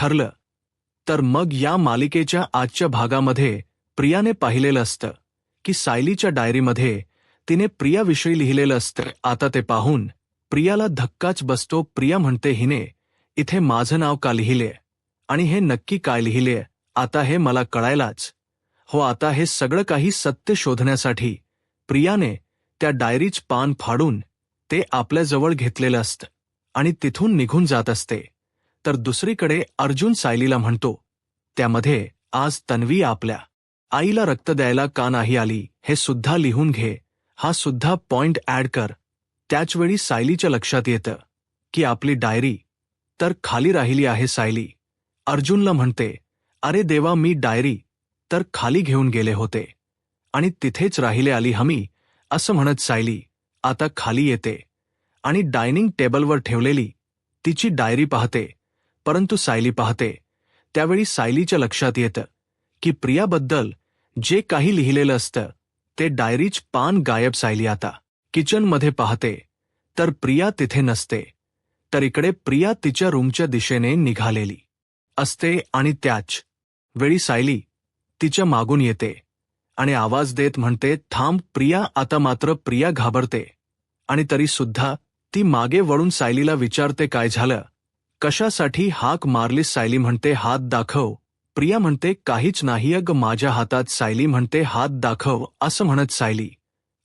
ठरलं. तर मग या मालिकेच्या आजच्या भागामध्ये प्रियाने पाहिलेलं असतं की सायलीच्या डायरीमध्ये तिने प्रियाविषयी लिहिलेलं असतं. आता ते पाहून प्रियाला धक्काच बसतो. प्रिया म्हणते, हिने इथे माझं नाव का लिहिले आणि हे नक्की काय लिहिले? आता हे मला कळायलाच. हो, आता हे सगळं काही सत्य शोधण्यासाठी प्रियाने त्या डायरीच पान फाडून ते आपल्याजवळ घेतलेलं असतं आणि तिथून निघून जात असते. तर दुसरीकडे अर्जुन सायलीला म्हणतो, त्यामध्ये आज तन्वी आपल्या आईला रक्त द्यायला का नाही आली हे सुद्धा लिहून घे, हा सुद्धा पॉइंट ऍड कर. त्याचवेळी सायलीच्या लक्षात येतं की आपली डायरी तर खाली राहिली आहे. सायली अर्जुनला म्हणते, अरे देवा, मी डायरी तर खाली घेऊन गेले होते आणि तिथेच राहिले आली हमी. असं म्हणत सायली आता खाली येते आणि डायनिंग टेबलवर ठेवलेली तिची डायरी पाहते. परंतु सायली पाहते त्यावेळी सायलीच्या लक्षात येतं की प्रियाबद्दल जे काही लिहिलेलं असतं ते डायरीच पान गायब. सायली आता किचनमध्ये पाहते तर प्रिया तिथे नसते. तर इकडे प्रिया तिच्या रूमच्या दिशेने निघालेली असते आणि त्याच वेळी सायली तिच्या मागून येते आणि आवाज देत म्हणते, थांब प्रिया. आता मात्र प्रिया घाबरते आणि तरी सुद्धा ती मागे वळून सायलीला विचारते, काय झालं, कशासाठी हाक मारलीस? सायली म्हणते, हात दाखव. प्रिया म्हणते, काहीच नाही अगं माझ्या हातात. सायली म्हणते, हात दाखव. असं म्हणत सायली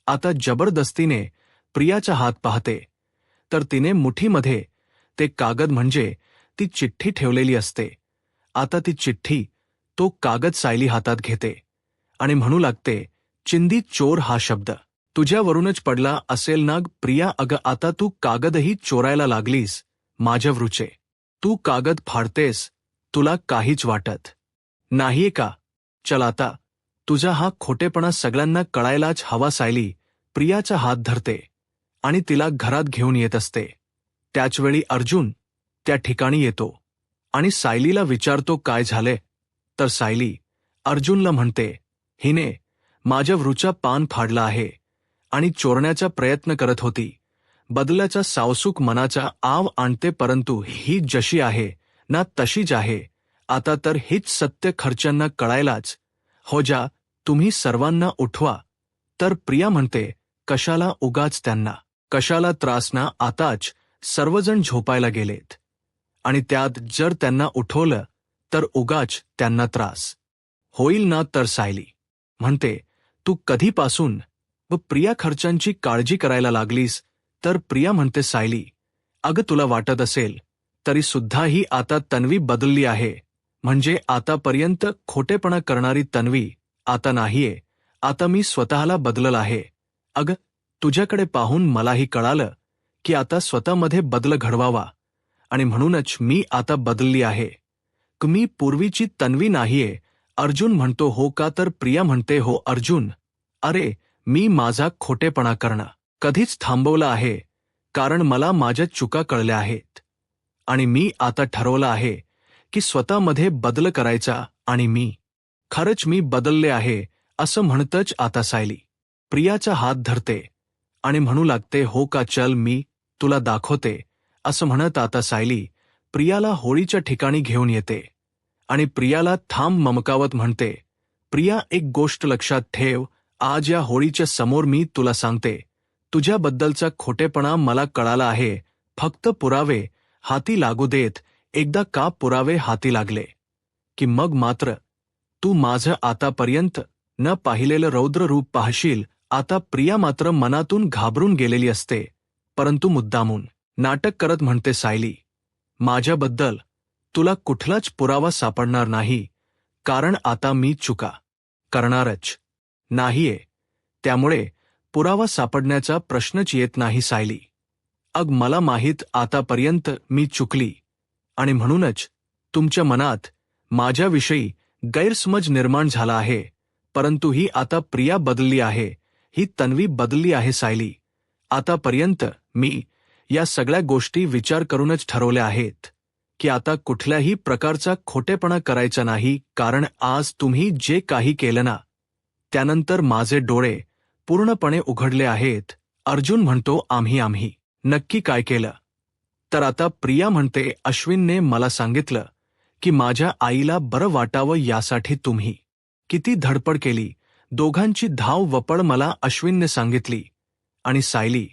आता जबरदस्तीने प्रियाचा हात पाहते तर तिने मुठीमध्ये ते कागद म्हणजे ती चिठ्ठी ठेवलेली असते. आता ती चिठ्ठी, तो कागद सायली हातात घेते आणि म्हणू लागते, चिंदी चोर हा शब्द तुझ्यावरूनच पडला असेल ना? प्रिया, अगं आता तू कागदही चोरायला लागलीस माझ्यावरूचे. तू कागद फाडतेस, तुला काहीच वाटत नाहीये का? चल आता तुझा हा खोटेपणा सगळ्यांना कळायलाच हवा. सायली प्रियाचा हात धरते आणि तिला घरात घेऊन येत असते. त्याचवेळी अर्जुन त्या ठिकाणी येतो आणि सायलीला विचारतो, काय झाले? तर सायली अर्जुनला म्हणते, हिने माझ्यावरूचा पान फाडला आहे आणि चोरण्याचा प्रयत्न करत होती. बदल्याचा सावसूक मनाचा आव आणते, परंतु ही जशी आहे ना तशीच आहे. आता तर हीच सत्य खर्च्यांना कळायलाच. हो जा, तुम्ही सर्वांना उठवा. तर प्रिया म्हणते, कशाला उगाच त्यांना कशाला त्रास ना? आताच सर्वजण झोपायला गेलेत आणि त्यात जर त्यांना उठवलं तर उगाच त्यांना त्रास होईल ना? तर सायली म्हणते, तू कधीपासून व प्रिया खर्चांची काळजी करायला लागलीस? तर प्रिया म्हणते, सायली अगं तुला वाटत असेल तरी सुद्धा ही आता तन्वी बदलली आहे. म्हणजे आतापर्यंत खोटेपणा करणारी तन्वी आता नाहीये. आता मी स्वतःला बदलल आहे. अगं तुझ्याकडे पाहून मलाही कळालं की आता स्वतःमध्ये बदल घडवावा आणि म्हणूनच मी आता बदलली आहे. मी पूर्वीची तन्वी नाहीये. अर्जुन म्हणतो, हो का? तर प्रिया म्हणते, हो अर्जुन, अरे मी माझा खोटेपणा करणं कधीच थांबवलं आहे, कारण मला माझ्या चुका कळल्या आहेत आणि मी आता ठरवलं आहे की स्वतःमध्ये बदल करायचा आणि मी खरंच मी बदलले आहे. असं म्हणतच आता सायली प्रियाचा हात धरते आणि म्हणू लागते, हो का? चल मी तुला दाखवते. असं म्हणत आता सायली प्रियाला होळीच्या ठिकाणी घेऊन येते आणि प्रियाला थांब ममकावत म्हणते, प्रिया एक गोष्ट लक्षात ठेव, आज या होळीच्या समोर मी तुला सांगते, तुझ्याबद्दलचा खोटेपणा मला कळाला आहे. फक्त पुरावे हाती लागू देत. एकदा का पुरावे हाती लागले की मग मात्र तू माझं आतापर्यंत न पाहिलेलं रौद्र रूप पाहशील. आता प्रिया मात्र मनातून घाबरून गेलेली असते, परंतु मुद्दामून नाटक करत म्हणते, सायली माझ्याबद्दल तुला कुठलाच पुरावा सापडणार नाही, कारण आता मी चुका करणारच नाहीये. त्यामुळे पुरावा सापडण्याचा प्रश्नच येत नाही. सायली अग मला माहीत आतापर्यंत मी चुकली आणि म्हणूनच तुमच्या मनात माझ्याविषयी गैरसमज निर्माण झाला आहे. परंतु ही आता प्रिया बदलली आहे, ही तन्वी बदलली आहे. सायली आतापर्यंत मी या सगळ्या गोष्टी विचार करूनच ठरवल्या आहेत की आता कुठल्याही प्रकारचा खोटेपणा करायचा नाही, कारण आज तुम्ही जे काही केलं ना त्यानंतर माझे डोळे पूर्णपणे उघडले आहेत. अर्जुन म्हणतो, आम्ही नक्की काय केलं? तर आता प्रिया म्हणते, अश्विनने मला सांगितलं की माझ्या आईला बरं वाटावं यासाठी तुम्ही किती धडपड केली. दोघांची धाव वपळ मला अश्विनने सांगितली. आणि सायली,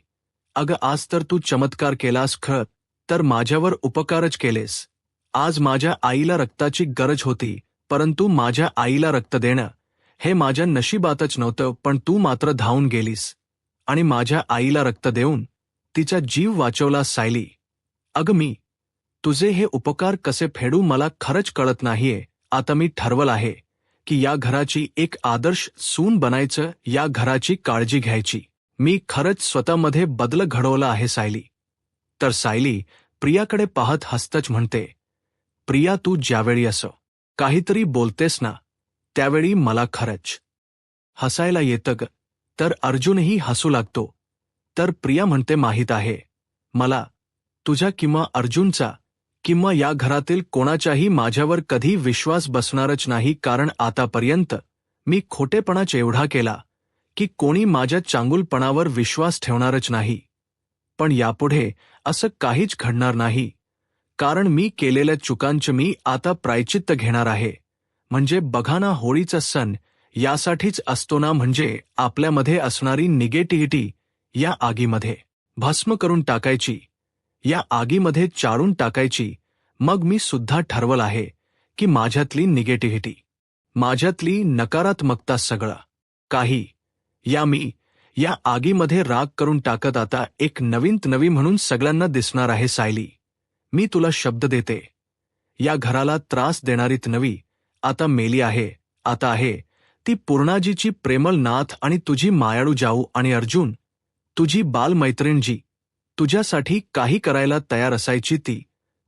अगं आज तर तू चमत्कार केलास खरं तर माझ्यावर उपकारच केलेस. आज माझ्या आईला रक्ताची गरज होती, परंतु माझ्या आईला रक्त देणं हे माझ्या नशिबातच नव्हतं, पण तू मात्र धावून गेलीस आणि माझ्या आईला रक्त देऊन तिचा जीव वाचवला. सायली, अगं मी तुझे हे उपकार कसे फेडू मला खरंच कळत नाहीये. आता मी ठरवलं आहे की या घराची एक आदर्श सून बनायचं, या घराची काळजी घ्यायची. मी खरंच स्वतःमध्ये बदल घडवला आहे सायली. तर सायली प्रियाकडे पाहत हसतच म्हणते, प्रिया तू ज्यावेळी असं काहीतरी बोलतेस ना त्यावेळी मला खरंच हसायला येतं ग. तर अर्जुनही हसू लागतो. तर प्रिया म्हणते, माहीत आहे मला तुझ्या किंवा अर्जुनचा किंवा या घरातील कोणाचाही माझ्यावर कधी विश्वास बसणारच नाही, कारण आतापर्यंत मी खोटेपणाच एवढा केला की कोणी माझ्या चांगुलपणावर विश्वास ठेवणारच नाही. पण यापुढे असं काहीच घडणार नाही, कारण मी केलेल्या चुकांचे मी आता प्रायचित्त घेणार आहे. म्हणजे बघा ना, होळीचा सण यासाठीच असतो ना, म्हणजे आपल्यामध्ये असणारी निगेटिव्हिटी या आगीमध्ये भस्म करून टाकायची, या आगीमध्ये चाळून टाकायची. मग मी सुद्धा ठरवलं आहे की माझ्यातली निगेटिव्हिटी, माझ्यातली नकारात्मकता सगळं काही मी या आगीमध्ये राग करून टाकत आता एक नवीन म्हणून सगळ्यांना दिसणार आहे. सायली, मी तुला शब्द देते, या घराला त्रास देणारी नवी आता मेली आहे. आता आहे ती पूर्णाजीची प्रेमळ नाथ आणि तुझी मायाळू जाऊ. आणि अर्जुन, तुझी बालमैत्रीण जी तुझ्यासाठी काही करायला तयार असायची, ती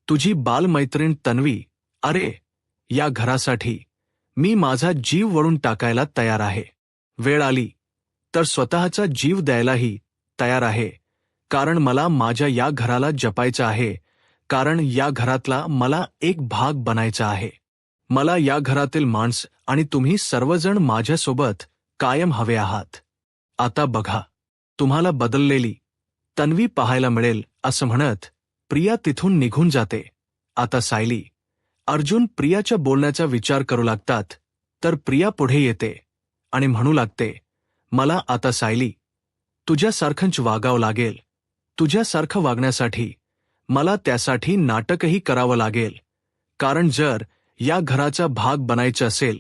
तुझी बालमैत्रीण तन्वी. अरे, या घरासाठी मी माझा जीव वळून टाकायला तयार आहे. वेळ आली तर स्वतःचा जीव द्यायलाही तयार आहे, कारण मला माझ्या या घराला जपायचं आहे, कारण या घरातला मला एक भाग बनायचा आहे. मला या घरातील माणस आणि तुम्ही सर्वजण माझ्यासोबत कायम हवे आहात. आता बघा, तुम्हाला बदललेली तन्वी पाहायला मिळेल. असं म्हणत प्रिया तिथून निघून जाते. आता सायली, अर्जुन प्रियाच्या बोलण्याचा विचार करू लागतात. तर प्रिया पुढे येते आणि म्हणू लागते, मला आता सायली तुझ्यासारखंच वागावं लागेल. तुझ्यासारखं वागण्यासाठी मला त्यासाठी नाटकही करावं लागेल, कारण जर या घराचा भाग बनायचं असेल,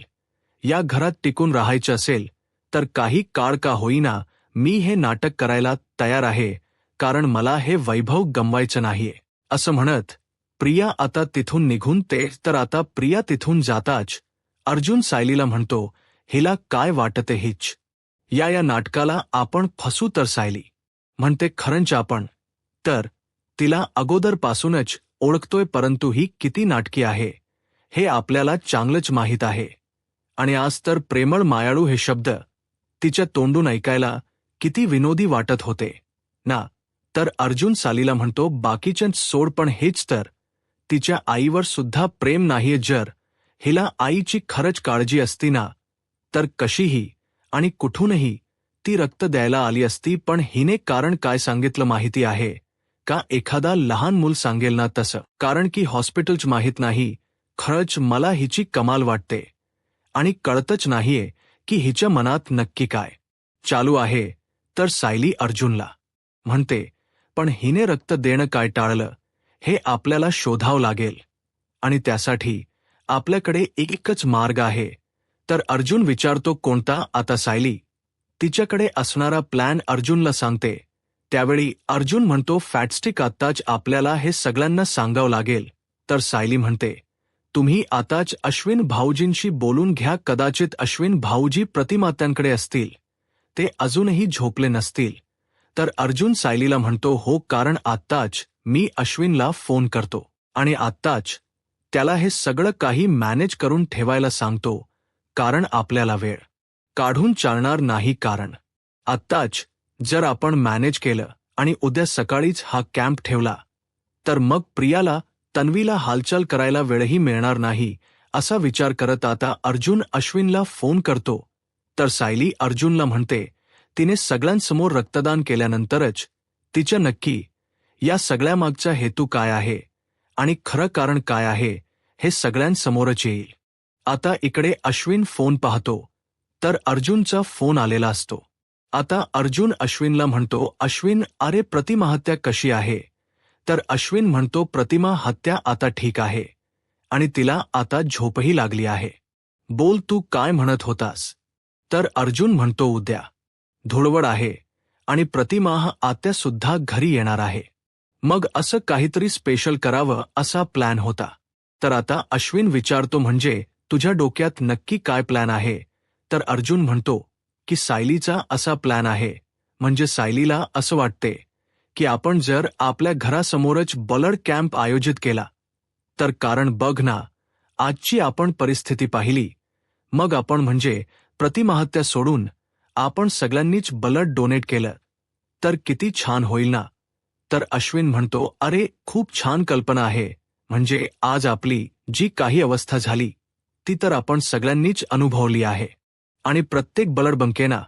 या घरात टिकून राहायचं असेल, तर काही काळ का होईना मी हे नाटक करायला तयार आहे, कारण मला हे वैभव गमवायचं नाहीये. असं म्हणत प्रिया आता तिथून निघून ते. तर आता प्रिया तिथून जाताच अर्जुन सायलीला म्हणतो, हिला काय वाटते हिच या नाटकाला आपण फसू. तर सायली म्हणते, खरंच आपण तर तिला अगोदरपासूनच ओळखतोय, परंतु ही किती नाटकी आहे हे आपल्याला चांगलंच माहीत आहे. आणि आज तर प्रेमळ मायाळू हे शब्द तिच्या तोंडून ऐकायला किती विनोदी वाटत होते ना. तर अर्जुन सायलीला म्हणतो, बाकीचं सोड, पण हेच तर तिच्या आईवर सुद्धा प्रेम नाहीये. जर हिला आईची खरंच काळजी असती ना, तर कशीही आणि कुठूनही ती रक्त द्यायला आली असती. पण हिने कारण काय सांगितलं माहिती आहे का? एखादा लहान मूल सांगेल ना तसं. कारण की हॉस्पिटलच माहीत नाही. खरंच मला हिची कमाल वाटते आणि कळतच नाहीये की हिच्या मनात नक्की काय चालू आहे. तर सायली अर्जुनला म्हणते, पण हिने रक्त देणं काय टाळलं हे आपल्याला शोधावं लागेल, आणि त्यासाठी आपल्याकडे एकच मार्ग आहे. तर अर्जुन विचारतो, कोणता? आता सायली तिच्याकडे असणारा प्लॅन अर्जुनला सांगते. त्यावेळी अर्जुन म्हणतो, फॅटस्टिक आत्ताच आपल्याला हे सगळ्यांना सांगावं लागेल. तर सायली म्हणते, तुम्ही आताच अश्विन भाऊजींशी बोलून घ्या. कदाचित अश्विन भाऊजी प्रतिमात्यांकडे असतील, ते अजूनही झोपले नसतील. तर अर्जुन सायलीला म्हणतो, हो, कारण आत्ताच मी अश्विनला फोन करतो आणि आत्ताच त्याला हे सगळं काही मॅनेज करून ठेवायला सांगतो, कारण आपल्याला वेळ काढून चालणार नाही. कारण आत्ताच जर आपण मॅनेज केलं आणि उद्या सकाळीच हा कॅम्प ठेवला, तर मग प्रियाला तन्वीला हालचाल करायला वेळही मिळणार नाही. असा विचार करत आता अर्जुन अश्विनला फोन करतो. तर सायली अर्जुनला म्हणते, तिने सगळ्यांसमोर रक्तदान केल्यानंतरच तिच्या नक्की या सगळ्यामागचा हेतू काय आहे आणि खरं कारण काय आहे हे सगळ्यांसमोरच येईल. आता इकडे अश्विन फोन पाहतो तर अर्जुनचा फोन आलेला असतो. आता अर्जुन अश्विनला म्हणतो, अश्विन अरे प्रतिमा हत्या कशी आहे? तर अश्विन म्हणतो, प्रतिमा हत्या आता ठीक आहे आणि तिला आता झोपही लागली आहे. बोल तू काय म्हणत होतास? तर अर्जुन म्हणतो, उद्या धुळवड आहे आणि प्रतिमा आत्या सुद्धा घरी येणार आहे. मग असं काहीतरी स्पेशल करावं असा प्लॅन होता. तर आता अश्विन विचारतो, म्हणजे तुझ्या डोक्यात नक्की काय प्लॅन आहे? तर अर्जुन म्हणतो की सायलीचा असा प्लॅन आहे. म्हणजे सायलीला असं वाटते की आपण जर आपल्या घरासमोरच ब्लड कॅम्प आयोजित केला तर, कारण बघ ना आजची आपण परिस्थिती पाहिली, मग आपण म्हणजे प्रतिमाहत्या सोडून आपण सगळ्यांनीच ब्लड डोनेट केलं तर किती छान होईल ना. तर अश्विन म्हणतो, अरे खूप छान कल्पना आहे. म्हणजे आज आपली जी काही अवस्था झाली ती तर आपण सगळ्यांनीच अनुभवली आहे आणि प्रत्येक ब्लड बंकेना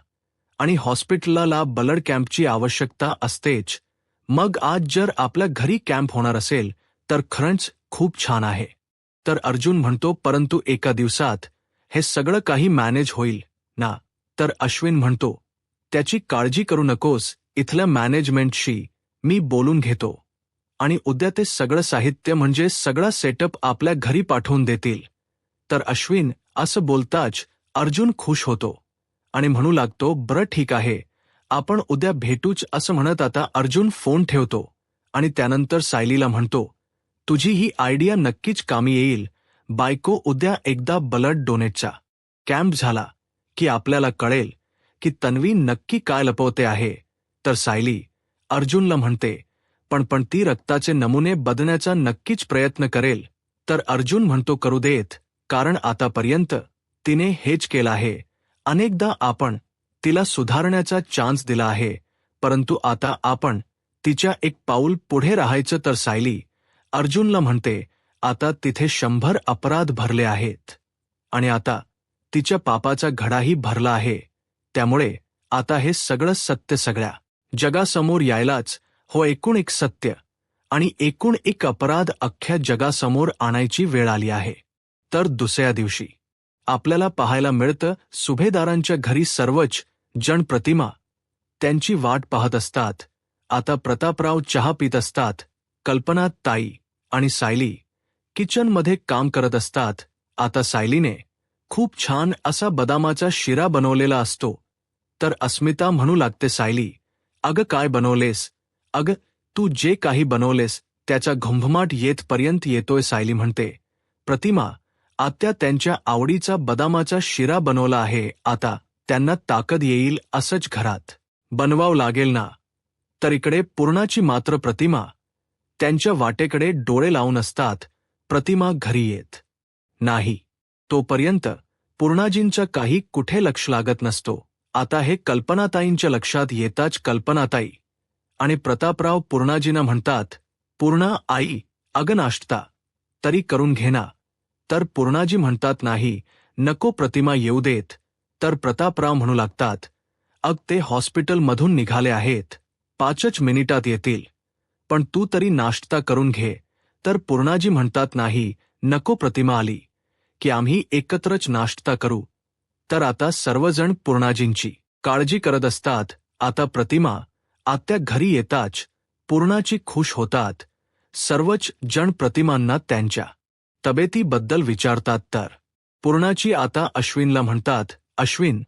आणि हॉस्पिटलला ब्लड कॅम्पची आवश्यकता असतेच. मग आज जर आपल्या घरी कॅम्प होणार असेल तर खरंच खूप छान आहे. तर अर्जुन म्हणतो, परंतु एका दिवसात हे सगळं काही मॅनेज होईल ना? तर अश्विन म्हणतो, त्याची काळजी करू नकोस, इथल्या मॅनेजमेंटशी मी बोलून घेतो आणि उद्या ते सगळं साहित्य म्हणजे सगळा सेटअप आपल्या घरी पाठवून देतील. तर अश्विन असं बोलताच अर्जुन खुश होतो आणि म्हणू लागतो, बरं ठीक आहे, आपण उद्या भेटूच असं म्हणत आता अर्जुन फोन ठेवतो आणि त्यानंतर सायलीला म्हणतो, तुझी ही आयडिया नक्कीच कामी येईल बायको. उद्या एकदा ब्लड डोनेटचा कॅम्प झाला की आपल्याला कळेल की तन्वी नक्की काय लपवते आहे. तर सायली अर्जुनला म्हणते, पण ती रक्ताचे नमुने बदलण्याचा नक्कीच प्रयत्न करेल. तर अर्जुन म्हणतो, करू देत, कारण आतापर्यंत तिने हेच केलं आहे. अनेकदा आपण तिला सुधारण्याचा चान्स दिला आहे, परंतु आता आपण तिच्या एक पाऊल पुढे राहायचं. तर सायली अर्जुनला म्हणते, आता तिथे 100 अपराध भरले आहेत आणि आता तिच्या पापाचा घडाही भरला आहे. त्यामुळे आता हे सगळं सत्य सगळ्या जगासमोर यायलाच हो. एकूण एक सत्य आणि एकूण एक अपराध अख्ख्या जगासमोर आणायची वेळ आली आहे. तर दुसऱ्या दिवशी आपल्याला पाहायला मिळतं, सुभेदारांच्या घरी सर्वच जण प्रतिमा त्यांची वाट पाहत असतात. आता प्रतापराव चहा पित असतात, कल्पना ताई आणि सायली किचनमध्ये काम करत असतात. आता सायलीने खूप छान असा बदामाचा शिरा बनवलेला असतो. तर अस्मिता म्हणू लागते, सायली अगं काय बनवलेस? अगं तू जे काही बनवलेस त्याचा घुमघुमाट येतपर्यंत येतोय. सायली म्हणते, प्रतिमा आत्या त्यांच्या आवडीचा बदामाचा शिरा बनवला आहे. आता त्यांना ताकद येईल असंच घरात बनवावं लागेल ना. तर इकडे पूर्णाची मात्र प्रतिमा त्यांच्या वाटेकडे डोळे लावून असतात. प्रतिमा घरी येत नाही तोपर्यंत पूर्णाजींचं काही कुठे लक्ष लागत नसतो. आता हे कल्पनाताईंच्या लक्षात येताच कल्पनाताई आणि प्रतापराव पूर्णाजींना म्हणतात, पूर्णा आई अगं नाश्ता तरी करून घे ना. तर पूर्णाजी म्हणतात, नाही नको प्रतिमा येऊ देत. तर प्रतापराव म्हणू लागतात, अग ते हॉस्पिटलमधून निघाले आहेत, 5च मिनिटात येतील, पण तू तरी नाश्ता करून घे. तर पूर्णाजी म्हणतात, नाही नको, प्रतिमा आली की आम्ही एकत्रच नाश्ता करू. तर आता सर्वजण पूर्णाजींची काळजी करत असतात. आता प्रतिमा आत्या घरी येताच पूर्णाची खुश होतात. सर्वच जण प्रतिमांना त्यांच्या तब्येतीबद्दल विचारतात. तर पूर्णाची आता अश्विनला म्हणतात, अश्विन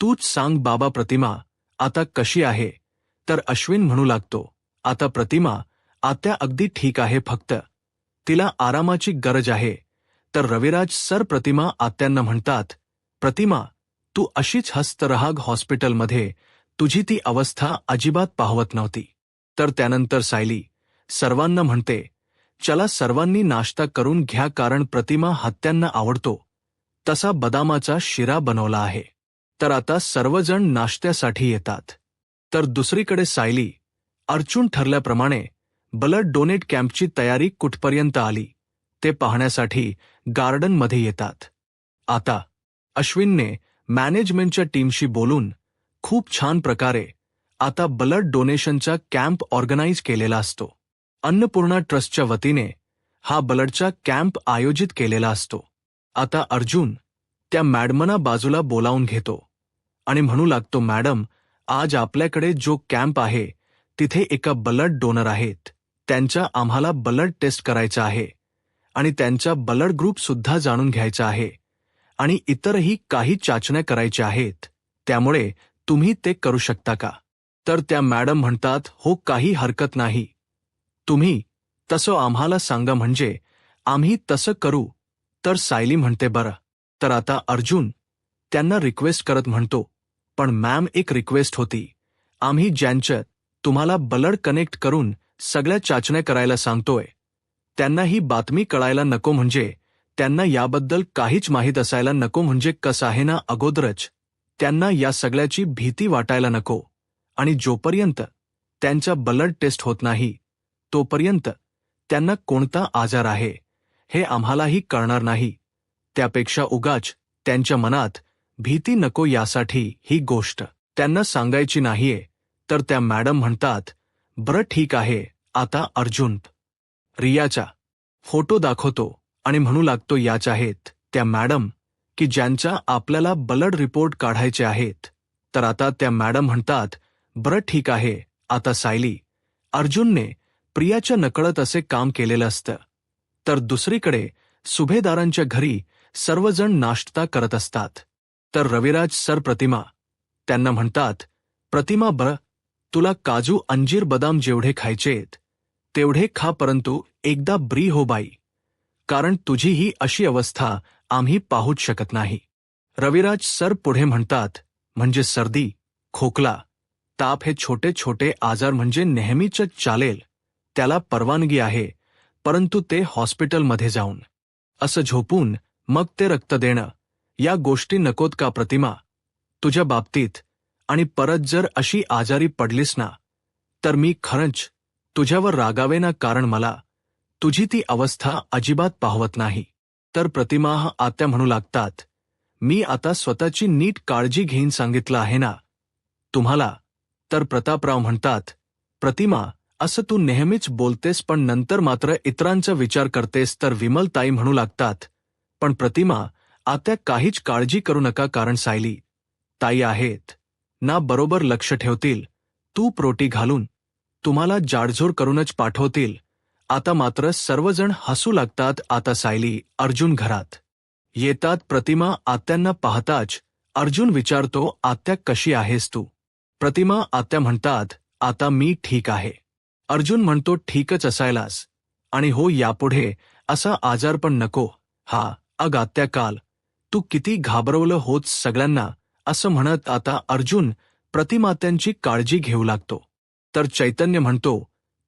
तूच सांग बाबा प्रतिमा आता कशी आहे? तर अश्विन म्हणू लागतो, आता प्रतिमा आत्या अगदी ठीक आहे, फक्त तिला आरामाची गरज आहे. तर रविराज सर प्रतिमा आत्यांना म्हणतात, प्रतिमा तू अशीच हसत रहा, हॉस्पिटलमध्ये तुझी ती अवस्था अजिबात पाहवत नव्हती. तर त्यानंतर सायली सर्वांना म्हणते, चला सर्वांनी नाश्ता करून घ्या, कारण प्रतिमा हत्यांना आवडतो तसा बदामाचा शिरा बनवला आहे. तर आता सर्वजण नाश्त्यासाठी येतात. तर दुसरीकडे सायली अर्जुन ठरल्याप्रमाणे ब्लड डोनेट कॅम्पची तयारी कुठपर्यंत आली ते पाहण्यासाठी गार्डनमध्ये येतात. आता अश्विनने मॅनेजमेंटच्या टीमशी बोलून खूप छान प्रकारे आता ब्लड डोनेशनचा कॅम्प ऑर्गनाईज केलेला असतो. अन्नपूर्णा ट्रस्टच्या वतीने हा ब्लडचा कॅम्प आयोजित केलेला असतो. आता अर्जुन त्या मॅडमना बाजूला बोलावून घेतो आणि म्हणू लागतो, मॅडम, आज आपल्याकडे जो कॅम्प आहे तिथे एका ब्लड डोनर आहेत. त्यांच्या आम्हाला ब्लड टेस्ट करायचं आहे आणि त्यांचा ब्लड ग्रुप सुद्धा जाणून घ्यायचा आहे आणि इतरही काही चाचण्या करायच्या आहेत. त्यामुळे तुम्ही ते करू शकता का? तर त्या मॅडम म्हणतात, हो, काही हरकत नाही. तुम्ही तसं आम्हाला सांगा म्हणजे आम्ही तसं करू. तर सायली म्हणते, बरं. तर आता अर्जुन त्यांना रिक्वेस्ट करत म्हणतो, पण मॅम, एक रिक्वेस्ट होती. आम्ही ज्यांच्यात तुम्हाला ब्लड कनेक्ट करून सगळ्या चाचण्या करायला सांगतोय त्यांना ही बातमी कळायला नको, म्हणजे त्यांना याबद्दल काहीच माहीत असायला नको, म्हणजे कसं आहे ना, अगोदरच त्यांना या सगळ्याची भीती वाटायला नको आणि जोपर्यंत त्यांचा ब्लड टेस्ट होत नाही तोपर्यंत त्यांना कोणता आजार आहे हे आम्हालाही कळणार नाही. त्यापेक्षा उगाच त्यांच्या मनात भीती नको यासाठी ही गोष्ट त्यांना सांगायची नाहीये. तर त्या मॅडम म्हणतात, बरं ठीक आहे. आता अर्जुन रियाचा फोटो दाखवतो आणि म्हणू लागतो, याच आहेत त्या मॅडम की ज्यांचा आपल्याला ब्लड रिपोर्ट काढायचे आहेत. तर आता त्या मॅडम म्हणतात, बरं ठीक आहे. आता सायली अर्जुनने प्रियाच्या नकळत असे काम केलेलं असतं. तर दुसरीकडे सुभेदारांच्या घरी सर्वजण नाश्ता करत असतात. तर रविराज सर प्रतिमा त्यांना म्हणतात, प्रतिमा, बरं, तुला काजू, अंजीर, बदाम जेवढे खायचेत तेवढे खा, परंतु एकदा ब्री हो बाई, कारण तुझी ही अशी अवस्था आम्ही पाहूच शकत नाही. रविराज सर पुढे म्हणतात, म्हणजे सर्दी, खोकला, ताप हे छोटे छोटे आजार म्हणजे नेहमीच चालेल, त्याला परवानगी आहे, परंतु ते हॉस्पिटलमध्ये जाऊन असं झोपून मग ते रक्त देणं या गोष्टी नकोत का प्रतिमा तुझ्या बाबतीत? आणि परत जर अशी आजारी पडलीस ना तर मी खरंच तुझ्यावर रागावे ना, कारण मला तुझी ती अवस्था अजिबात पाहवत नाही. तर प्रतिमा आत्या म्हणू लागतात, मी आता स्वतःची नीट काळजी घेईन, सांगितलं आहे ना तुम्हाला. तर प्रतापराव म्हणतात, प्रतिमा, असं तू नेहमीच बोलतेस पण नंतर मात्र इतरांचा विचार करतेस. तर विमलताई म्हणू लागतात, पण प्रतिमा आत्या काहीच काळजी करू नका, कारण सायली ताई आहेत ना, बरोबर लक्ष ठेवतील. तूप रोटी घालून तुम्हाला जाडझोड करूनच पाठवतील. आता मात्र सर्वजण हसू लागतात. आता सायली अर्जुन घरात येतात. प्रतिमा आत्यांना पाहताच अर्जुन विचारतो, आत्या कशी आहेस तू? प्रतिमा आत्या म्हणतात, आता मी ठीक आहे. अर्जुन म्हणतो, ठीकच असायलास, आणि हो, यापुढे असा आजार पण नको. हा अग आत्या, काल तू किती घाबरवलं होत सगळ्यांना, असं म्हणत आता अर्जुन प्रतिमात्यांची काळजी घेऊ लागतो. तर चैतन्य म्हणतो,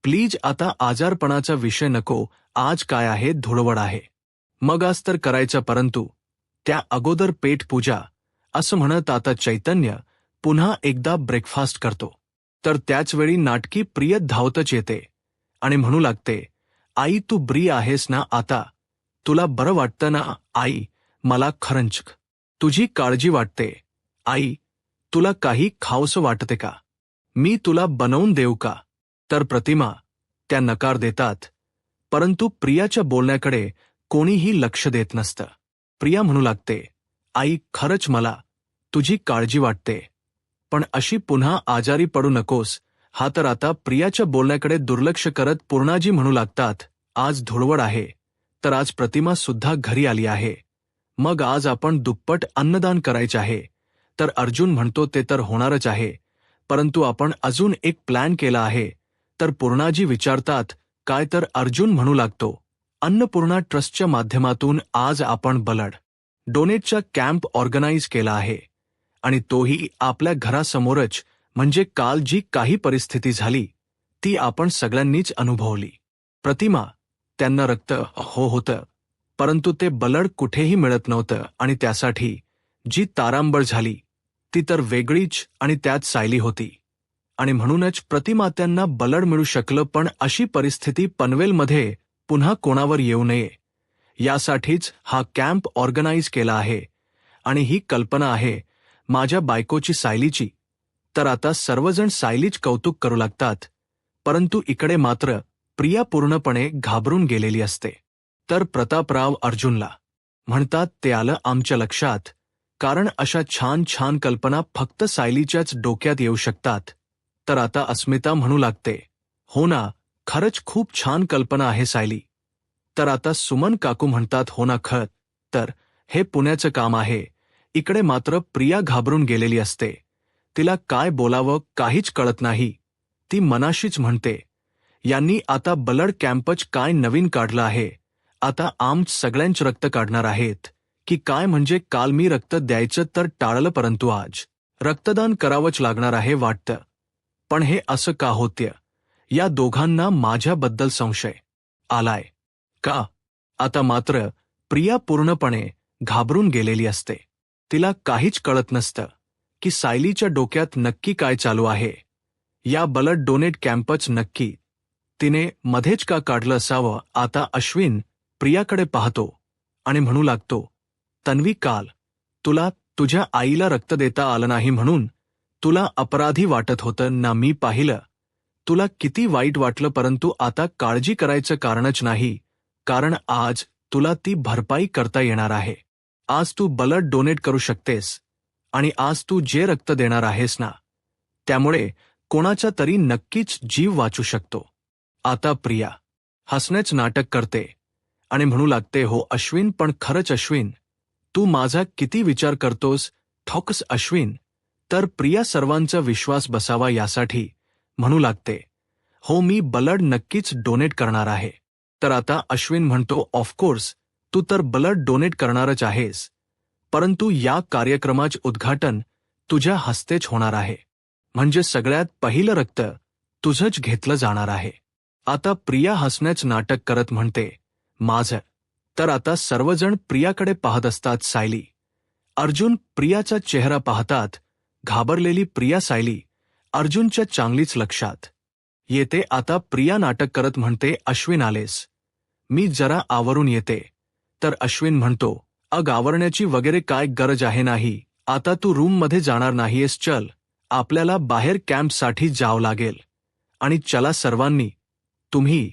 प्लीज आता आजारपणाचा विषय नको, आज काय आहे, धुळवड आहे, मग आज तर करायचं, परंतु त्या अगोदर पेट पूजा, असं म्हणत आता चैतन्य पुन्हा एकदा ब्रेकफास्ट करतो. तर त्याचवेळी नाटकी प्रिय धावतच येते आणि म्हणू लागते, आई, तू ब्री आहेस ना आता? तुला बरं वाटतं ना? आई, मला खरंच तुझी काळजी वाटते. आई, तुला काही खावसं वाटते का? मी तुला बनवून देऊ का? तर प्रतिमा त्या नकार देतात, परंतु प्रियाच्या बोलण्याकडे कोणीही लक्ष देत नसतं. प्रिया म्हणू लागते, आई, खरंच मला तुझी काळजी वाटते, पण अशी पुन्हा आजारी पडू नकोस. हा तर आता प्रियाच्या बोलण्याकडे दुर्लक्ष करत पूर्णाजी म्हणू लागतात, आज धुळवड आहे, तर आज प्रतिमा सुद्धा घरी आली आहे, मग आज आपण दुप्पट अन्नदान करायचे आहे. तर अर्जुन म्हणतो, ते तर होणारच आहे, परंतु आपण अजून एक प्लॅन केला आहे. तर पूर्णाजी विचारतात, काय? तर अर्जुन म्हणू लागतो, अन्नपूर्णा ट्रस्टच्या माध्यमातून आज आपण ब्लड डोनेटचा कॅम्प ऑर्गनाईज केला आहे, आणि तोही आपल्या घरासमोरच, म्हणजे काल जी काही परिस्थिती झाली ती आपण सगळ्यांनीच अनुभवली. प्रतिमा, त्यांना रक्त हो होतं, परंतु ते ब्लड कुठेही मिळत नव्हतं, आणि त्यासाठी जी तारांबळ झाली ती तर वेगळीच, आणि त्यात सायली होती, आणि म्हणूनच प्रतिमा त्यांना ब्लड मिळू शकलं. पण अशी परिस्थिती पनवेलमध्ये पुन्हा कोणावर येऊ नये यासाठीच हा कॅम्प ऑर्गनाईज केला आहे, आणि ही कल्पना आहे माझ्या बायकोची, सायलीची. तर आता सर्वजण सायलीच कौतुक करू लागतात, परंतु इकडे मात्र प्रिया पूर्णपणे घाबरून गेलेली असते. तर प्रतापराव अर्जुनला म्हणतात, ते आलं आमच्या लक्षात, कारण अशा छान छान कल्पना फक्त सायलीच्याच डोक्यात येऊ शकतात. तर आता अस्मिता म्हणू लागते, हो ना, खरंच खूप छान कल्पना आहे सायली. तर आता सुमन काकू म्हणतात, हो ना खरं तर हे पुण्याचं काम आहे. इकडे मात्र प्रिया घाबरून गेलेली असते. तिला काय बोलावं काहीच कळत नाही. ती मनाशीच म्हणते, यांनी आता ब्लड कॅम्पच काय नवीन काढलं आहे. आता सगळ्यांच रक्त काढणार आहेत की काय. म्हणजे काल मी रक्त द्यायचं तर टाळलं, परंतु आज रक्तदान करावंच लागणार आहे वाटतं. पण हे असं का होतं? या दोघांना माझ्याबद्दल संशय आलाय का? आता मात्र प्रिया पूर्णपणे घाबरून गेलेली असते. तिला काहीच कळत नसतं की सायलीच्या डोक्यात नक्की काय चालू आहे. या ब्लड डोनेट कॅम्पच नक्की तिने मध्येच का काढलं असावं. आता अश्विन प्रियाकडे पाहतो आणि म्हणू लागतो, तन्वी, काल तुला तुझ्या आईला रक्त देता आलं नाही म्हणून तुला अपराधी वाटत होतं ना. मी पाहिलं, तुला किती वाईट वाटलं, परंतु आता काळजी करायचं कारणच नाही, कारण आज तुला ती भरपाई करता येणार आहे. आज तू ब्लड डोनेट करू शकतेस आणि आज तू जे रक्त देणार आहेस ना, त्यामुळे कोणाचा तरी नक्कीच जीव वाचू शकतो. आता प्रिया हसण्याचं नाटक करते आणि म्हणू लागते, हो अश्विन, पण खरंच अश्विन, तू माझा किती विचार करतोस. ठोकस अश्विन. तर प्रिया सर्वांचा विश्वास बसावा यासाठी म्हणू लागते, हो मी ब्लड नक्कीच डोनेट करणार आहे. तर आता अश्विन म्हणतो, ऑफकोर्स तू तर ब्लड डोनेट करणारच आहेस, परंतु या कार्यक्रमाचे उद्घाटन तुझ्या हस्तेच होणार आहे. म्हणजे सगळ्यात पहिलं रक्त तुझंच घेतलं जाणार आहे. आता प्रिया हसण्याचं नाटक करत म्हणते, माझं. तर आता सर्वजण प्रियाकडे पाहत असतात. सायली, अर्जुन प्रियाचा चेहरा पाहतात. घाबरलेली प्रिया सायली अर्जुनच्या चांगलीच लक्षात येते. आता प्रिया नाटक करत म्हणते, अश्विन आलेस, मी जरा आवरून येते. तर अश्विन म्हणतो, आवरण्याची वगैरे काय गरज आहे नाही. आता तू रूममध्ये जाणार नाहीयेस, चल आपल्याला बाहेर कॅम्पसाठी जावं लागेल. आणि चला सर्वांनी, तुम्ही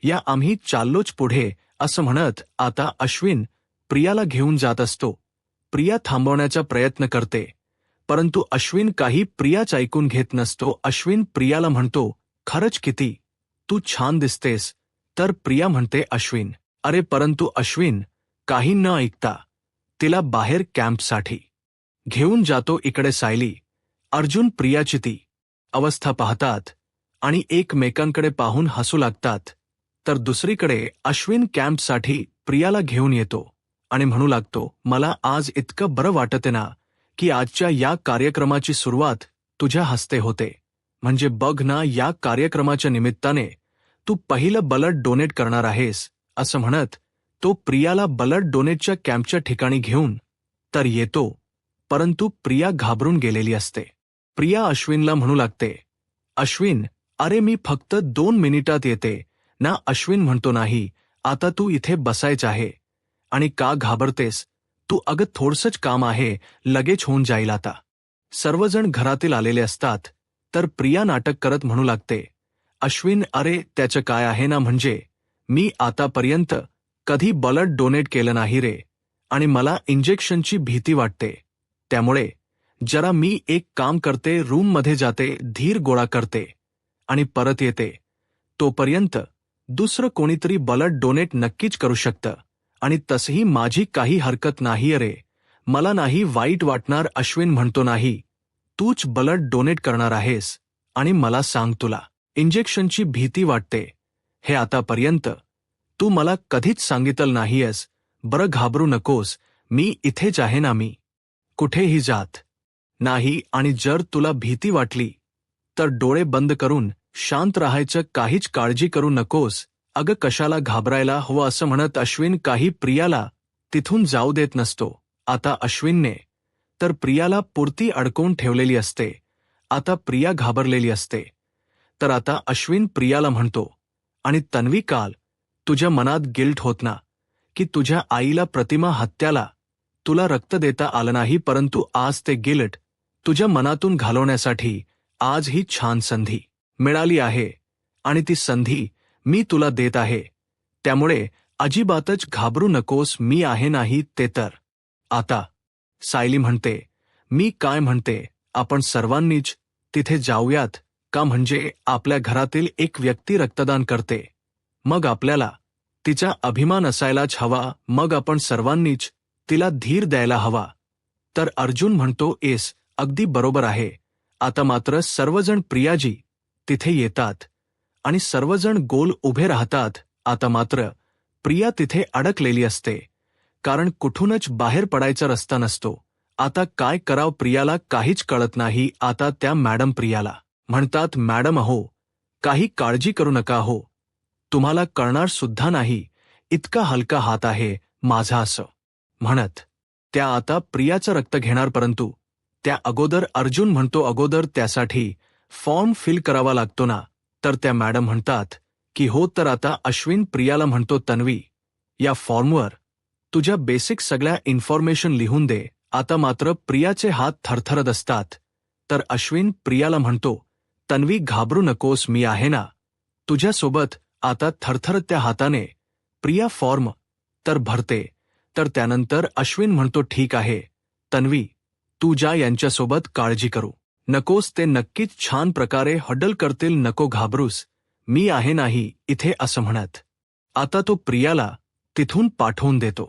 या, आम्ही चाललोच पुढे. असं म्हणत आता अश्विन प्रियाला घेऊन जात असतो. प्रिया थांबवण्याचा प्रयत्न करते, परंतु अश्विन काही प्रियाच ऐकून घेत नसतो. अश्विन प्रियाला म्हणतो, खरंच किती तू छान दिसतेस. तर प्रिया म्हणते, अश्विन, अरे परंतु अश्विन काही न ऐकता तिला बाहेर कॅम्पसाठी घेऊन जातो. इकडे सायली अर्जुन प्रियाची ती अवस्था पाहतात आणि एकमेकांकडे पाहून हसू लागतात. तर दुसरीकडे अश्विन कॅम्पसाठी प्रियाला घेऊन येतो आणि म्हणू लागतो, मला आज इतकं बरं वाटते ना की आजच्या या कार्यक्रमाची सुरुवात तुझ्या हस्ते होते. म्हणजे बघ ना, या कार्यक्रमाच्या निमित्ताने तू पहिलं ब्लड डोनेट करणार आहेस. असं म्हणत तो प्रियाला ब्लड डोनेटच्या कॅम्पच्या ठिकाणी घेऊन तर येतो, परंतु प्रिया घाबरून गेलेली असते. प्रिया अश्विनला म्हणू लागते, अश्विन, अरे मी फक्त 2 मिनिटात येते ना. अश्विन म्हणतो, नाही, आता तू इथे बसायचं आहे. आणि का घाबरतेस तू? अगं थोडसंच काम आहे, लगेच होऊन जाईल. आता सर्वजण घरातील आलेले असतात. तर प्रिया नाटक करत म्हणू लागते, अश्विन, अरे त्याचं काय आहे ना, म्हणजे मी आतापर्यंत कधी ब्लड डोनेट केलं नाही रे, आणि मला इंजेक्शनची भीती वाटते. त्यामुळे जरा मी एक काम करते, रूममध्ये जाते, धीर गोळा करते आणि परत येते. तोपर्यंत दुसरं कोणीतरी ब्लड डोनेट नक्कीच करू शकतं, आणि तसही माझी काही हरकत नाही रे, मला नाही वाईट वाटणार. अश्विन म्हणतो, नाही, तूच ब्लड डोनेट करणार आहेस आणि मला सांग, तुला इंजेक्शनची भीती वाटते हे आतापर्यंत तू मला कधीच सांगितलं नाहीयस. बरं घाबरू नकोस, मी इथेच आहे ना, मी कुठेही जात नाही. आणि जर तुला भीती वाटली तर डोळे बंद करून शांत राहायचं, काहीच काळजी करू नकोस. अगं कशाला घाबरायला हवं. असं म्हणत अश्विन काही प्रियाला तिथून जाऊ देत नसतो. आता अश्विनने तर प्रियाला पुरती अडकवून ठेवलेली असते. आता प्रिया घाबरलेली असते. तर आता अश्विन प्रियाला म्हणतो, आणि तन्वी, काल तुझ्या मनात गिल्ट होत ना की तुझ्या आईला प्रतिमा हत्याला तुला रक्त देता आलं नाही, परंतु आज ते गिल्ट तुझ्या मनातून घालवण्यासाठी आज ही छान संधी मिळाली आहे. आणि ती संधी मी तुला देत आहे, त्यामुळे अजिबातच घाबरू नकोस, मी आहे नाही ते तर. आता सायली म्हणते, मी काय म्हणते, आपण सर्वांनीच तिथे जाऊयात का, म्हणजे आपल्या घरातील एक व्यक्ती रक्तदान करते, मग आपल्याला तिचा अभिमान असायलाच हवा, मग आपण सर्वांनीच तिला धीर द्यायला हवा. तर अर्जुन म्हणतो, एस अगदी बरोबर आहे. आता मात्र सर्वजण प्रियाजी तिथे येतात आणि सर्वजण गोल उभे राहतात. आता मात्र प्रिया तिथे अडकलेली असते, कारण कुठूनच बाहेर पडायचा रस्ता नसतो. आता काय करावं, प्रियाला काहीच कळत नाही. आता त्या मॅडम प्रियाला म्हणतात, मॅडम अहो, काही काळजी करू नका हो, तुम्हाला कळणार सुद्धा नाही, इतका हलका हात आहे माझा, असं म्हणत त्या आता प्रियाचं रक्त घेणार. परंतु त्या अगोदर अर्जुन म्हणतो, अगोदर त्यासाठी फॉर्म फिल करावा लागतो ना. तर त्या मॅडम म्हणतात की हो. तर आता अश्विन प्रियाला म्हणतो, तन्वी, या फॉर्मवर तुझ्या बेसिक सगळ्या इन्फॉर्मेशन लिहून दे. आता मात्र प्रियाचे हात थरथरत असतात. तर अश्विन प्रियाला म्हणतो, तन्वी घाबरू नकोस, मी आहे ना तुझ्यासोबत. आता थरथरत त्या हाताने प्रिया फॉर्म तर भरते. तर त्यानंतर अश्विन म्हणतो, ठीक आहे तन्वी, तू जा, यांच्यासोबत काळजी करू नकोस, ते नक्कीच छान प्रकारे हँडल करतील, नको घाबरूस, मी आहे नाही इथे, असं म्हणत आता तो प्रियाला तिथून पाठवून देतो.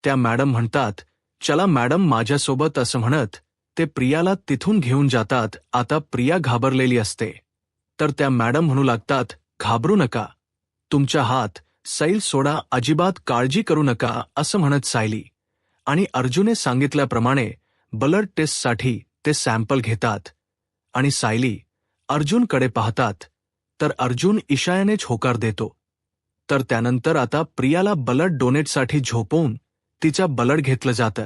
त्या मॅडम म्हणतात, चला मॅडम माझ्यासोबत, असं म्हणत ते प्रियाला तिथून घेऊन जातात. आता प्रिया घाबरलेली असते. तर त्या मॅडम म्हणू लागतात, घाबरू नका, तुमचा हात सैल सोडा, अजिबात काळजी करू नका, असं म्हणत सायली आणि अर्जुने सांगितल्याप्रमाणे ब्लड टेस्टसाठी ते सॅम्पल घेतात आणि सायली अर्जुनकडे पाहतात. तर अर्जुन इशाऱ्यानेच होकार देतो. तर त्यानंतर आता प्रियाला ब्लड डोनेटसाठी झोपवून तिचा ब्लड घेतलं जातं.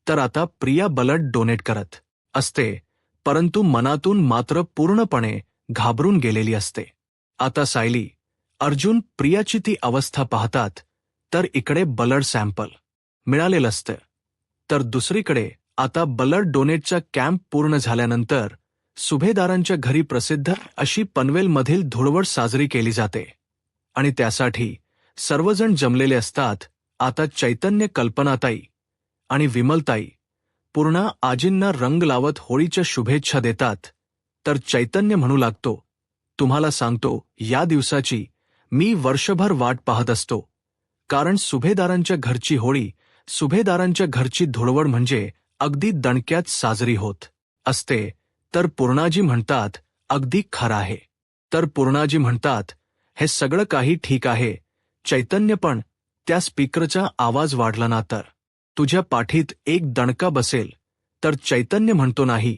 तर आता प्रिया ब्लड डोनेट करत असते, परंतु मनातून मात्र पूर्णपणे घाबरून गेलेली असते. आता सायली अर्जुन प्रियाची ती अवस्था पाहतात. तर इकडे ब्लड सॅम्पल मिळालेलं असतं. तर दुसरीकडे आता ब्लड डोनेटचा कॅम्प पूर्ण झाल्यानंतर सुभेदारांच्या घरी प्रसिद्ध अशी पनवेलमधील धुळवड साजरी केली जाते आणि त्यासाठी सर्वजण जमलेले असतात. आता चैतन्य, कल्पनाताई आणि विमलताई पूर्ण आजींना रंग लावत होळीच्या शुभेच्छा देतात. तर चैतन्य म्हणू लागतो, तुम्हाला सांगतो, या दिवसाची मी वर्षभर वाट पाहत असतो, कारण सुभेदारांच्या घरची होळी, सुभेदारांच्या घरची धुळवड म्हणजे अगदी दणक्यात साजरी होत असते. तर पूर्णाजी म्हणतात, अगदी खरं आहे. तर पूर्णाजी म्हणतात, हे सगळं काही ठीक आहे चैतन्य, पण त्या स्पीकरचा आवाज वाढला ना तर तुझ्या पाठीत एक दणका बसेल. तर चैतन्य म्हणतो, नाही,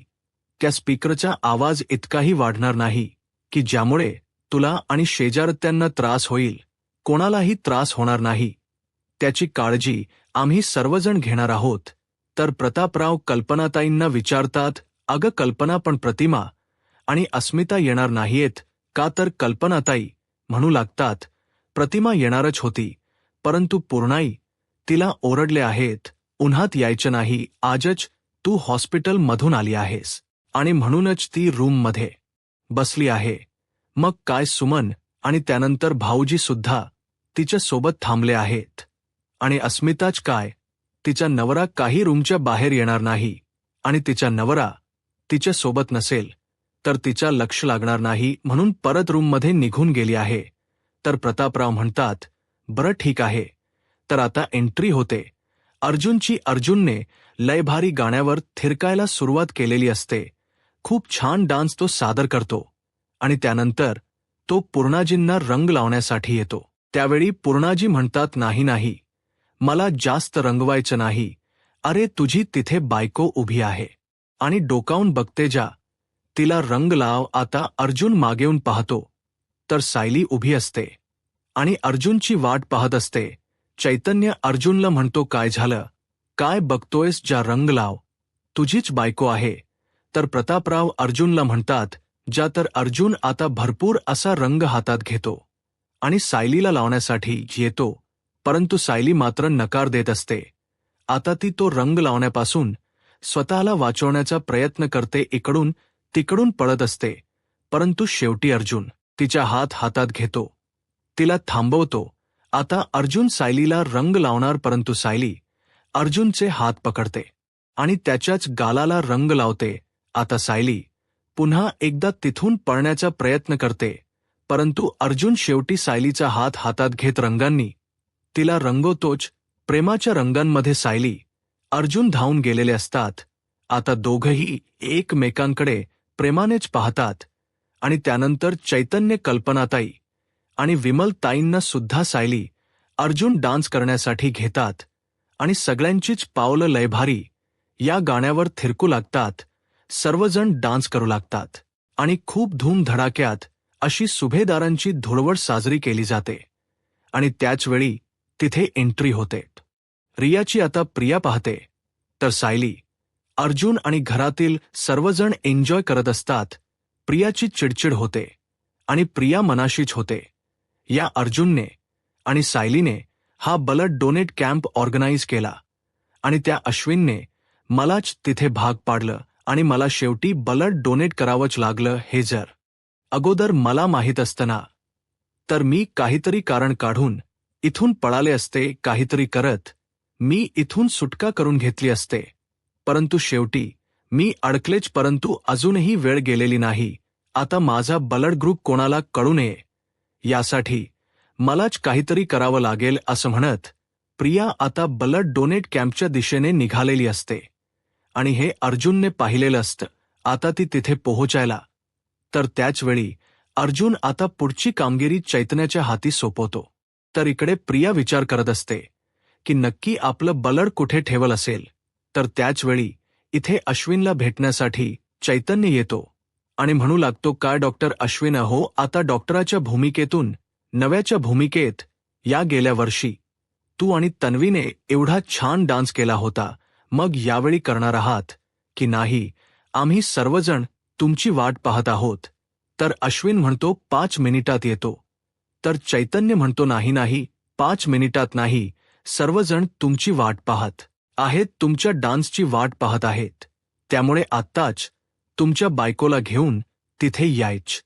त्या स्पीकरचा आवाज इतकाही वाढणार नाही की ज्यामुळे तुला आणि शेजारत्यांना त्रास होईल, कोणालाही त्रास होणार नाही, त्याची काळजी आम्ही सर्वजण घेणार आहोत. तर प्रतापराव कल्पनाताईंना विचारतात, अगं कल्पना, पण प्रतिमा आणि अस्मिता येणार नाहीयेत का? तर कल्पनाताई म्हणू लागतात, प्रतिमा येणारच होती, परंतु पूर्णाई तिला ओरडले आहेत, उन्हात यायचं नाही, आजच तू हॉस्पिटलमधून आली आहेस आणि म्हणूनच ती रूममध्ये बसली आहे. मग काय, सुमन आणि त्यानंतर भाऊजी सुद्धा तिच्या सोबत थांबले आहेत. आणि अस्मिताच काय, तिचा नवरा काही रूमच्या बाहेर येणार नाही आणि तिचा नवरा तिच्या सोबत नसेल तर तिच्या लक्ष लागणार नाही, म्हणून परत रूममध्ये निघून गेली आहे. तर प्रतापराव म्हणतात, बरं ठीक आहे. तर आता एंट्री होते अर्जुनची. अर्जुनने लयभारी गाण्यावर थिरकायला सुरुवात केलेली असते. खूप छान डान्स तो सादर करतो आणि त्यानंतर तो पूर्णाजींना रंग लावण्यासाठी येतो. त्यावेळी पूर्णाजी म्हणतात, नाही नाही, मला जास्त रंगवायचं नाही. अरे तुझी तिथे बायको उभी आहे आणि डोकावून बघते, जा तिला रंग लाव. आता अर्जुन मागेऊन पाहतो तर सायली उभी असते आणि अर्जुनची वाट पाहत असते. चैतन्य अर्जुनला म्हणतो, काय झालं, काय बघतोयस, जा रंग लाव, तुझीच बायको आहे. तर प्रतापराव अर्जुनला म्हणतात, जा. तर अर्जुन आता भरपूर असा रंग हातात घेतो आणि सायलीला लावण्यासाठी येतो, परंतु सायली मात्र नकार देत असते. आता ती तो रंग लावण्यापासून स्वतःला वाचवण्याचा प्रयत्न करते, इकडून तिकडून पळत असते, परंतु शेवटी अर्जुन तिचा हात हातात घेतो तिला थांबवतो. आता अर्जुन सायलीला रंग लावणार, परंतु सायली अर्जुनचे हात पकडते आणि त्याच्याच गालाला रंग लावते. आता सायली पुन्हा एकदा तिथून पळण्याचा प्रयत्न करते, परंतु अर्जुन शेवटी सायलीचा हात हातात घेत रंगांनी तिला रंगवतोच. प्रेमाच्या रंगांमध्ये सायली अर्जुन धावून गेलेले असतात. आता दोघंही एकमेकांकडे प्रेमानेच पाहतात आणि त्यानंतर चैतन्य, कल्पनाताई आणि विमलताईंना सुद्धा सायली अर्जुन डान्स करण्यासाठी घेतात आणि सगळ्यांचीच पावलं लयभारी या गाण्यावर थिरकू लागतात. सर्वजण डान्स करू लागतात आणि खूप धूमधडाक्यात अशी सुभेदारांची धुळवड साजरी केली जाते. आणि त्याचवेळी तिथे एंट्री होते. रियाची आता प्रिया पाहते, तर सायली, अर्जुन आणि घरातील सर्वजण एन्जॉय करत असतात. प्रियाची चिडचिड होते आणि प्रिया मनाशीच होते. या अर्जुनने आणि सायलीने हा ब्लड डोनेट कॅम्प ऑर्गनाईज केला आणि त्या अश्विनने मलाच तिथे भाग पाडलं आणि मला शेवटी ब्लड डोनेट करावंच लागलं. हे जर अगोदर मला माहीत असतं ना, तर मी काहीतरी कारण काढून इथून पळाले असते. काहीतरी करत मी इथून सुटका करून घेतली असते, परंतु शेवटी मी अडकलेच. परंतु अजूनही वेळ गेलेली नाही. आता माझा ब्लड ग्रुप कोणाला कळू नये यासाठी मलाच काहीतरी करावं लागेल, असं म्हणत प्रिया आता ब्लड डोनेट कॅम्पच्या दिशेने निघालेली असते आणि हे अर्जुनने पाहिलेलं असतं. आता ती तिथे पोहोचायला, तर त्याचवेळी अर्जुन आता पुढची कामगिरी चैतन्याच्या हाती सोपवतो. तर इकडे प्रिया विचार करत असते की नक्की आपलं ब्लड कुठे ठेवलं असेल. तर त्याचवेळी इथे अश्विनला भेटण्यासाठी चैतन्य येतो आणि म्हणू लागतो, काय डॉक्टर अश्विन, हो आता डॉक्टराच्या भूमिकेतून नव्याच्या भूमिकेत या गेल्या वर्षी तू आणि तन्वीने एवढा छान डान्स केला होता, मग यावेळी करणार आहात की नाही? आम्ही सर्वजण तुमची वाट पाहत आहोत. तर अश्विन म्हणतो 5 मिनिटात येतो. तर चैतन्य म्हणतो नाही नाही, 5 मिनिटात नाही, सर्वजण तुमची वाट पाहत आहेत, तुमच्या डान्सची वाट पाहत आहेत. त्यामुळे आत्ताच तुमच्या बायकोला घेऊन तिथे यायच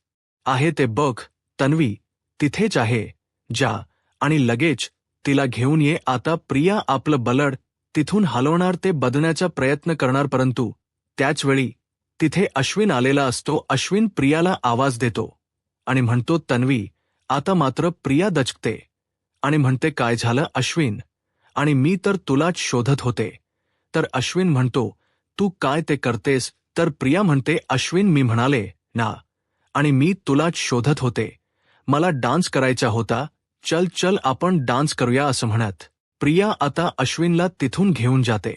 आहे. ते बघ तन्वी तिथेच आहे, जा आणि लगेच तिला घेऊन ये. आता प्रिया आपलं ब्लड तिथून हलवणार, ते बदलण्याचा प्रयत्न करणार, परंतु त्याचवेळी तिथे अश्विन आलेला असतो. अश्विन प्रियाला आवाज देतो आणि म्हणतो, तन्वी. आता मात्र प्रिया दचकते आणि म्हणते, काय झालं अश्विन? आणि मी तर तुलाच शोधत होते. तर अश्विन म्हणतो, तू काय ते करतेस? तर प्रिया म्हणते, अश्विन मी म्हणाले ना, आणि मी तुलाच शोधत होते. मला डान्स करायचा होता. चल चल आपण डान्स करूया, असं म्हणत प्रिया आता अश्विनला तिथून घेऊन जाते.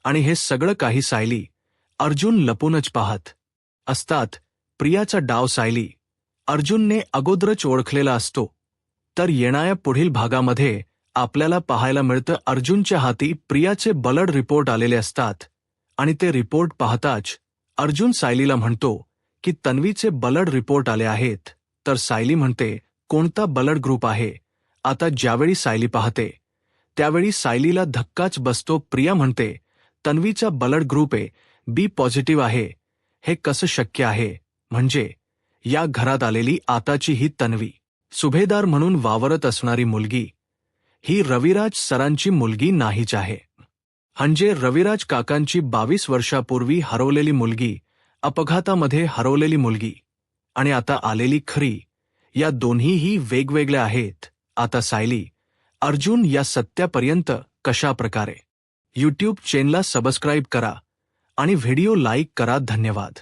आणि हे सगळं काही सायली अर्जुन लपूनच पाहत असतात. प्रियाचा डाव सायली अर्जुनने अगोदरच ओळखलेला असतो. तर येणाऱ्या पुढील भागामध्ये आपल्याला पाहायला मिळतं अर्जुनच्या हाती प्रियाचे ब्लड रिपोर्ट आलेले असतात आणि ते रिपोर्ट पाहताच अर्जुन सायलीला म्हणतो की तन्वीचे ब्लड रिपोर्ट आले आहेत. तर सायली म्हणते, कोणता ब्लड ग्रुप आहे? आता ज्यावेळी सायली पाहते त्यावेळी सायलीला धक्काच बसतो. प्रिया म्हणते, तन्वीचा ब्लड ग्रुप बी पॉझिटिव्ह आहे. हे कसं शक्य आहे? म्हणजे या घरात आलेली आताची ही तन्वी, सुभेदार म्हणून वावरत असणारी मुलगी, ही रविराज सरांची मुलगी नाहीच आहे. म्हणजे रविराज काकांची 22 वर्षापूर्वी हरवलेली मुलगी, अपघातामध्ये हरवलेली मुलगी आणि आता आलेली खरी, या दोन्हीही वेगवेगळ्या आहेत. आता सायली अर्जुन या सत्यापर्यंत कशा प्रकारे? यूट्यूब चॅनलला सबस्क्राईब करा आणि व्हिडिओ लाईक करा. धन्यवाद.